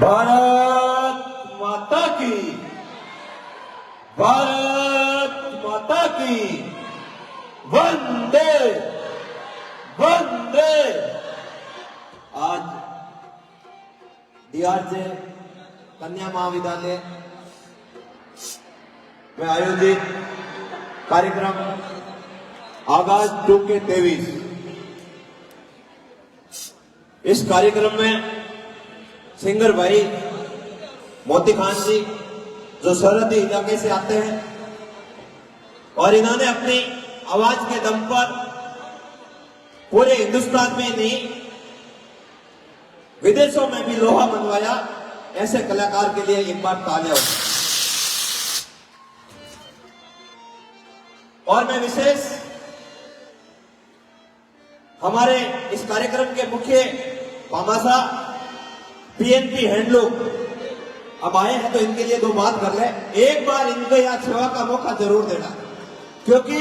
भारत माता की, भारत माता की, वंदे वंदे। आज डीआरजे कन्या महाविद्यालय में आयोजित कार्यक्रम अगस्त 2 के 23। इस कार्यक्रम में सिंगर भाई मोती खान जी जो सरहदी इलाके से आते हैं और इन्होंने अपनी आवाज के दम पर पूरे हिंदुस्तान में नहीं विदेशों में भी लोहा मनवाया। ऐसे कलाकार के लिए एक बार तालियां। और मैं विशेष हमारे इस कार्यक्रम के मुख्य पामासा पीएनपी हैंडलूम अब आए हैं तो इनके लिए दो बात कर ले। एक बार इनको यहाँ सेवा का मौका जरूर देना, क्योंकि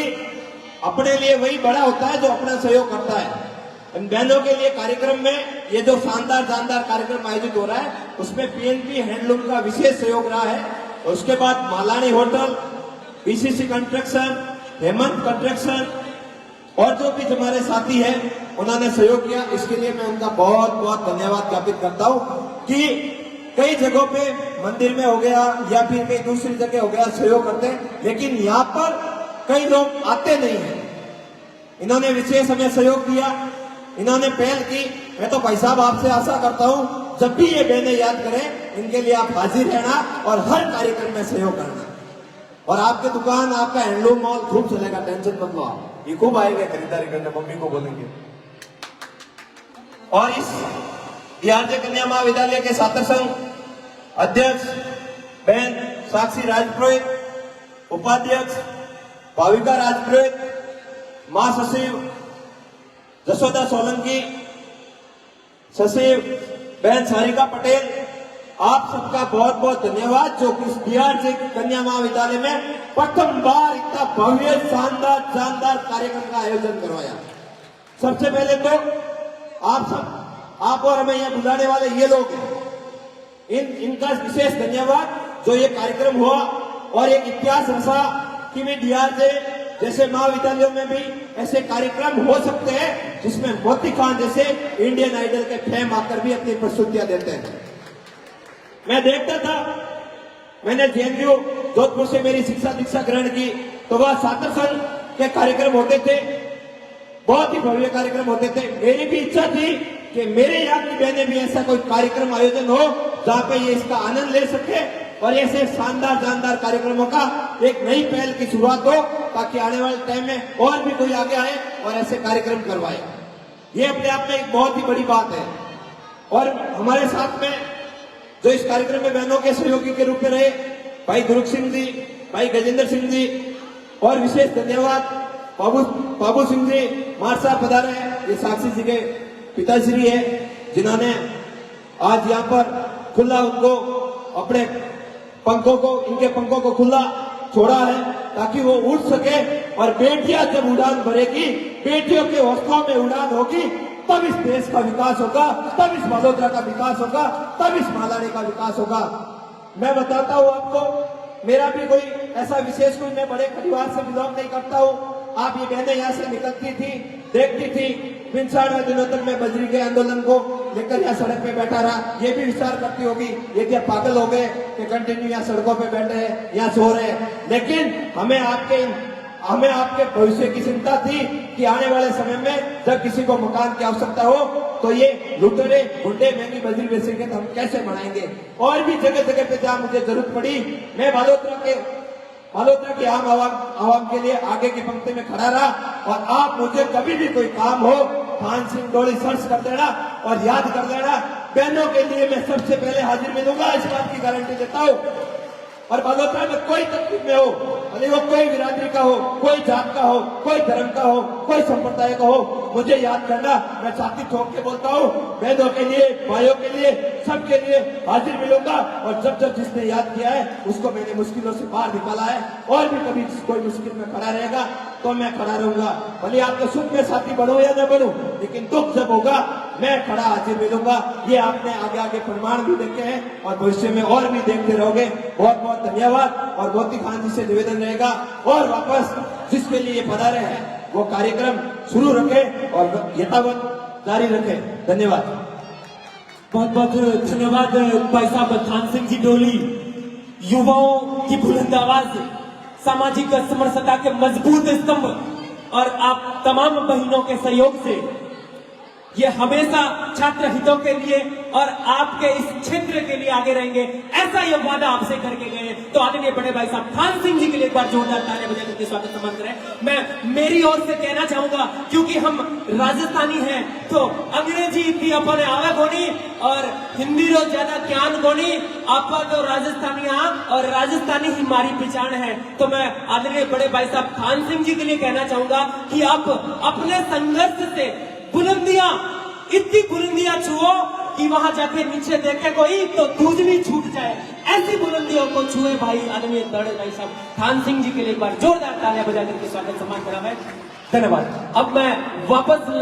अपने लिए वही बड़ा होता है जो अपना सहयोग करता है। इन बहनों के लिए कार्यक्रम में ये जो शानदार कार्यक्रम आयोजित हो रहा है उसमें पीएनपी हैंडलूम का विशेष सहयोग रहा है। और उसके बाद Malani hotel, BCC construction, Hemant construction और जो भी हमारे साथी हैं उन्होंने सहयोग किया। इसके लिए मैं उनका बहुत बहुत धन्यवाद ज्ञापित करता हूं कि कई जगहों पे मंदिर में हो गया या फिर कई दूसरी जगह हो गया सहयोग करते हैं, लेकिन यहाँ पर कई लोग आते नहीं हैं। इन्होंने विशेष हमें सहयोग दिया, इन्होंने पहल की। मैं तो भाई साहब आपसे आशा करता हूं जब भी ये बहनें याद करें इनके लिए आप हाजिर रहना और हर कार्यक्रम में सहयोग करना। और आपके दुकान, आपका हैंडलूम मॉल खूब चलेगा, टेंशन मत लो आप। ये खूब आएंगे खरीदारी करने, मम्मी को बोलेंगे। और इस डीआरजे कन्या महाविद्यालय के छात्र संघ अध्यक्ष बहन साक्षी राजपुरोहित, उपाध्यक्ष भाविका राजपुरोहित, महासचिव जसोदा सोलंकी, सचिव बहन सारिका पटेल, आप सबका बहुत बहुत धन्यवाद जो कि डीआरजे कन्या महाविद्यालय में प्रथम बार इतना भव्य शानदार कार्यक्रम का आयोजन करवाया। सबसे पहले तो आप और हमें यहाँ बुलाने वाले ये लोग हैं, इनका विशेष धन्यवाद जो ये कार्यक्रम हुआ और एक इतिहास रचा कि मैं डीआरजे जैसे महाविद्यालयों में भी ऐसे कार्यक्रम हो सकते हैं जिसमें मोती खान जैसे इंडियन आइडल के फेम आकर भी अपनी प्रस्तुतियां देते हैं। मैं देखता था, मैंने जेएनयू जोधपुर से मेरी दीक्षा ग्रहण की तो वह छात्र संघ के कार्यक्रम होते थे, बहुत ही भव्य कार्यक्रम होते थे। मेरी भी इच्छा थी कि मेरे यहाँ की बहनें भी ऐसा कोई कार्यक्रम आयोजन हो जहाँ पे ये इसका आनंद ले सके और ऐसे शानदार कार्यक्रमों का एक नई पहल की शुरुआत हो ताकि आने वाले टाइम में और भी कोई आगे आए और ऐसे कार्यक्रम करवाए। ये अपने आप में एक बहुत ही बड़ी बात है। और हमारे साथ में जो इस कार्यक्रम में बहनों के सहयोगी के रूप में रहे भाई दुर्ग सिंह जी, भाई गजेंद्र सिंह जी और विशेष धन्यवाद बाबू सिंह जी मारसा पधारे हैं। ये साक्षी जी के पिताश्री है जिन्होंने आज यहाँ पर खुला उनको अपने इनके पंखों को खुला छोड़ा है ताकि वो उड़ सके। और बेटियां जब उड़ान भरेगी, बेटियों के हौसलों में उड़ान होगी, तब इस देश का विकास होगा, तब इस बड़ोदरा का विकास होगा, तब इस मालानी का विकास होगा। मैं बताता हूँ आपको, मेरा भी कोई ऐसा विशेष कोई, मैं बड़े परिवार से बिलोंग नहीं करता हूँ। आप ये बहनें यहाँ से निकलती थी, देखती थी, 65 दिनों तक मैं बजरी के आंदोलन को लेकर यहाँ सड़क पे बैठा रहा। ये भी विचार करती होगी ये क्या पागल हो गए कि कंटिन्यू यहाँ सड़कों पे बैठे हैं, यहाँ सो रहे हैं। लेकिन हमें आपके भविष्य की चिंता थी कि आने वाले समय में जब किसी को मकान की आवश्यकता हो तो ये लुटेरे गुंडे महंगी बजरी बेचेंगे तो हम कैसे बनाएंगे। और भी जगह जगह पे जहाँ मुझे जरूरत पड़ी मैं बालोतरा के आम आवाम के लिए आगे की पंक्ति में खड़ा रहा। और आप मुझे कभी भी कोई काम हो खान सिंह डोली सर्च कर देना और याद कर देना, बहनों के लिए मैं सबसे पहले हाजिर मिलूंगा, इस बात की गारंटी देता हूँ। और बालोतरा में कोई तकलीफ में हो, भले वो कोई बिरादरी का हो, कोई जात का हो, कोई धर्म का हो, कोई संप्रदाय का हो, मुझे याद करना। मैं छाती ठोक के बोलता हूँ, बहनों के लिए, भाइयों के लिए, सबके लिए हाजिर मिलूंगा। और जब जिसने याद किया है उसको मैंने मुश्किलों से बाहर निकाला है। और भी कभी कोई मुश्किल में खड़ा रहेगा तो मैं खड़ा रहूंगा। भले आपके सुख में साथी बढ़ो या न बढ़ो, लेकिन दुख जब होगा मैं खड़ा हाजिर मिलूंगा। ये आपने आगे आगे प्रमाण भी देखे हैं और भविष्य में और भी देखते रहोगे। बहुत बहुत धन्यवाद। और मोती खान जी से निवेदन रहेगा और वापस जिसके लिए पधारे हैं वो कार्यक्रम शुरू रखे और यथावत जारी रखे। धन्यवाद। बहुत बहुत धन्यवाद भाई साहब थान सिंह जी डोली। युवाओं की बुलंद आवाज, सामाजिक समरसता के मजबूत स्तंभ और आप तमाम बहनों के सहयोग से ये हमेशा छात्र हितों के लिए और आपके इस क्षेत्र के लिए आगे रहेंगे, ऐसा ये वादा आपसे करके गए। तो आदरणीय बड़े भाई साहब थान सिंह जी के लिए एक बार जोरदार तालियां बजा करके स्वागत सम्मान करें। मैं मेरी ओर से कहना चाहूंगा, क्योंकि हम राजस्थानी हैं तो अंग्रेजी इतनी अपने आवे गोनी और हिंदी रो ज्यादा ज्ञान गोनी, आपा तो राजस्थानी और राजस्थानी ही हमारी पहचान है। तो मैं आदरणीय बड़े भाई साहब थान सिंह जी के लिए कहना चाहूंगा कि आप अपने संघर्ष से बुलंदियां, इतनी बुलंदियां छुओ कि वहां जाके नीचे देखे कोई तो दूसरी छूट जाए। ऐसी बुलंदियों को छुए भाई आदरणीय बड़े भाई साहब थान सिंह जी के लिए एक बार जोरदार तालियां बजा करके स्वागत सम्मान करा है। धन्यवाद। अब मैं वापस